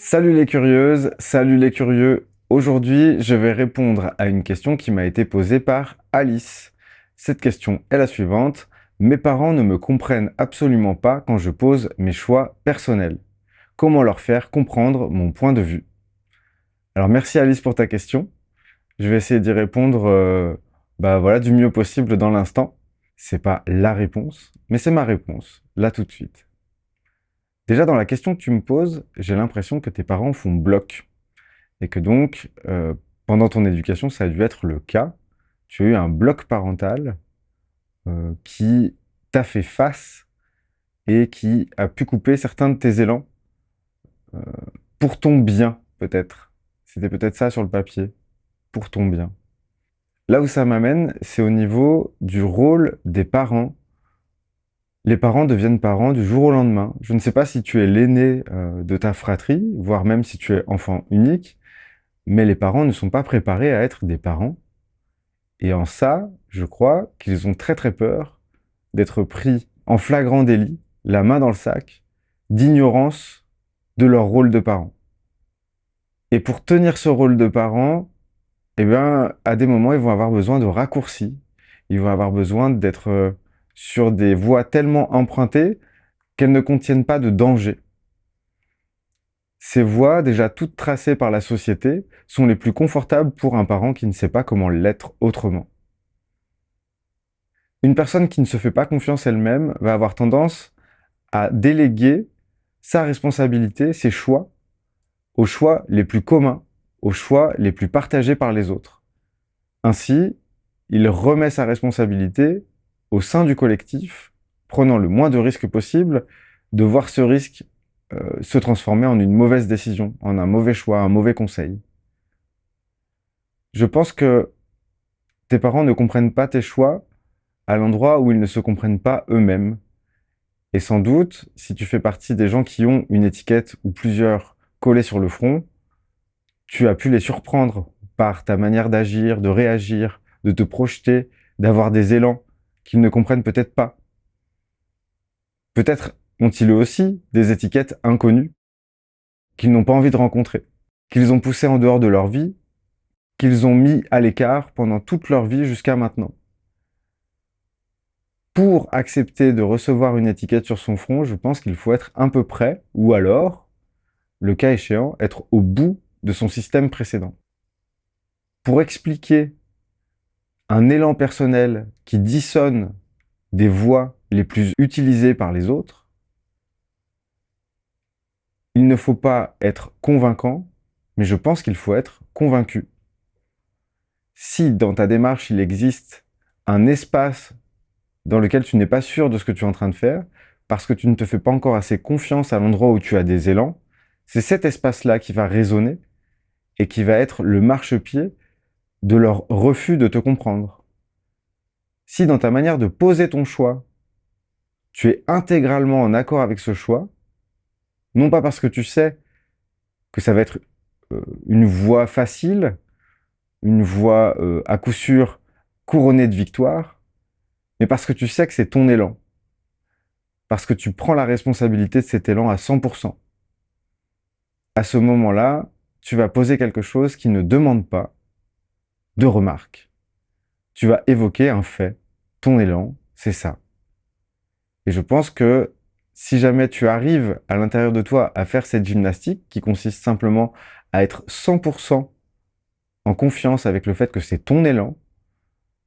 Salut les curieuses, salut les curieux. Aujourd'hui, je vais répondre à une question qui m'a été posée par Alice. Cette question est la suivante. Mes parents ne me comprennent absolument pas quand je pose mes choix personnels. Comment leur faire comprendre mon point de vue? Alors merci Alice pour ta question. Je vais essayer d'y répondre voilà, du mieux possible dans l'instant. C'est pas la réponse, mais c'est ma réponse, là tout de suite. Déjà, dans la question que tu me poses, j'ai l'impression que tes parents font bloc. Et que donc, pendant ton éducation, ça a dû être le cas. Tu as eu un bloc parental qui t'a fait face et qui a pu couper certains de tes élans euh, pour ton bien, peut-être. C'était peut-être ça sur le papier, pour ton bien. Là où ça m'amène, c'est au niveau du rôle des parents. Les parents deviennent parents du jour au lendemain. Je ne sais pas si tu es l'aîné de ta fratrie, voire même si tu es enfant unique, mais les parents ne sont pas préparés à être des parents. Et en ça, je crois qu'ils ont très très peur d'être pris en flagrant délit, la main dans le sac, d'ignorance de leur rôle de parent. Et pour tenir ce rôle de parent, eh bien, à des moments, ils vont avoir besoin de raccourcis. Ils vont avoir besoin d'être sur des voies tellement empruntées qu'elles ne contiennent pas de danger. Ces voies, déjà toutes tracées par la société, sont les plus confortables pour un parent qui ne sait pas comment l'être autrement. Une personne qui ne se fait pas confiance elle-même va avoir tendance à déléguer sa responsabilité, ses choix, aux choix les plus communs, aux choix les plus partagés par les autres. Ainsi, il remet sa responsabilité au sein du collectif, prenant le moins de risques possible de voir ce risque se transformer en une mauvaise décision, en un mauvais choix, un mauvais conseil. Je pense que tes parents ne comprennent pas tes choix à l'endroit où ils ne se comprennent pas eux-mêmes. Et sans doute, si tu fais partie des gens qui ont une étiquette ou plusieurs collées sur le front, tu as pu les surprendre par ta manière d'agir, de réagir, de te projeter, d'avoir des élans qu'ils ne comprennent peut-être pas. Peut-être ont-ils eux aussi des étiquettes inconnues qu'ils n'ont pas envie de rencontrer, qu'ils ont poussées en dehors de leur vie, qu'ils ont mis à l'écart pendant toute leur vie jusqu'à maintenant. Pour accepter de recevoir une étiquette sur son front, je pense qu'il faut être un peu prêt, ou alors, le cas échéant, être au bout de son système précédent. Pour expliquer un élan personnel qui dissonne des voies les plus utilisées par les autres, il ne faut pas être convaincant, mais je pense qu'il faut être convaincu. Si dans ta démarche, il existe un espace dans lequel tu n'es pas sûr de ce que tu es en train de faire, parce que tu ne te fais pas encore assez confiance à l'endroit où tu as des élans, c'est cet espace-là qui va résonner et qui va être le marchepied de leur refus de te comprendre. Si dans ta manière de poser ton choix, tu es intégralement en accord avec ce choix, non pas parce que tu sais que ça va être une voie facile, une voie à coup sûr couronnée de victoire, mais parce que tu sais que c'est ton élan, parce que tu prends la responsabilité de cet élan à 100%. À ce moment-là, tu vas poser quelque chose qui ne demande pas de remarques. Tu vas évoquer un fait, ton élan, c'est ça. Et je pense que si jamais tu arrives à l'intérieur de toi à faire cette gymnastique qui consiste simplement à être 100% en confiance avec le fait que c'est ton élan,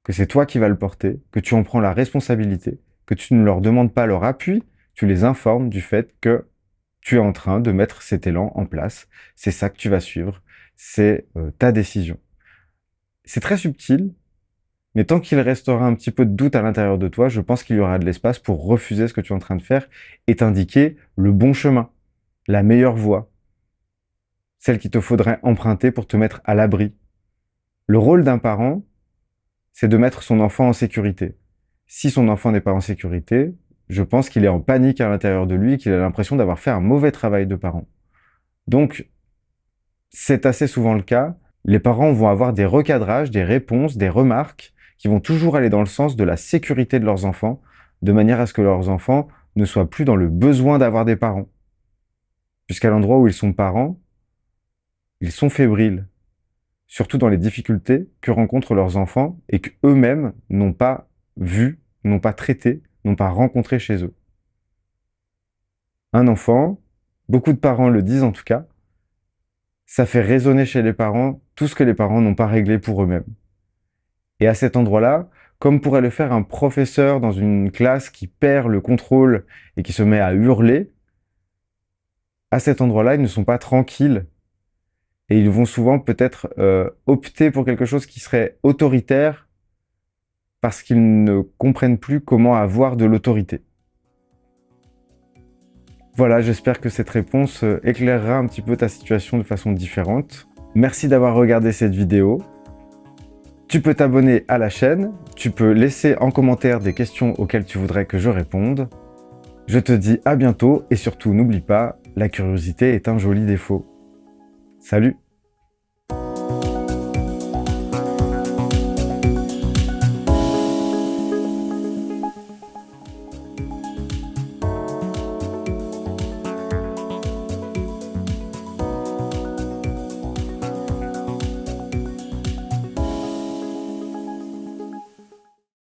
que c'est toi qui vas le porter, que tu en prends la responsabilité, que tu ne leur demandes pas leur appui, tu les informes du fait que tu es en train de mettre cet élan en place, c'est ça que tu vas suivre, c'est ta décision. C'est très subtil, mais tant qu'il restera un petit peu de doute à l'intérieur de toi, je pense qu'il y aura de l'espace pour refuser ce que tu es en train de faire et t'indiquer le bon chemin, la meilleure voie, celle qu'il te faudrait emprunter pour te mettre à l'abri. Le rôle d'un parent, c'est de mettre son enfant en sécurité. Si son enfant n'est pas en sécurité, je pense qu'il est en panique à l'intérieur de lui, qu'il a l'impression d'avoir fait un mauvais travail de parent. Donc, c'est assez souvent le cas. Les parents vont avoir des recadrages, des réponses, des remarques qui vont toujours aller dans le sens de la sécurité de leurs enfants, de manière à ce que leurs enfants ne soient plus dans le besoin d'avoir des parents. Puisqu'à l'endroit où ils sont parents, ils sont fébriles, surtout dans les difficultés que rencontrent leurs enfants et qu'eux-mêmes n'ont pas vu, n'ont pas traité, n'ont pas rencontré chez eux. Un enfant, beaucoup de parents le disent en tout cas, ça fait résonner chez les parents tout ce que les parents n'ont pas réglé pour eux-mêmes. Et à cet endroit-là, comme pourrait le faire un professeur dans une classe qui perd le contrôle et qui se met à hurler, à cet endroit-là, ils ne sont pas tranquilles et ils vont souvent peut-être opter pour quelque chose qui serait autoritaire parce qu'ils ne comprennent plus comment avoir de l'autorité. Voilà, j'espère que cette réponse éclairera un petit peu ta situation de façon différente. Merci d'avoir regardé cette vidéo. Tu peux t'abonner à la chaîne, tu peux laisser en commentaire des questions auxquelles tu voudrais que je réponde. Je te dis à bientôt et surtout n'oublie pas, la curiosité est un joli défaut. Salut!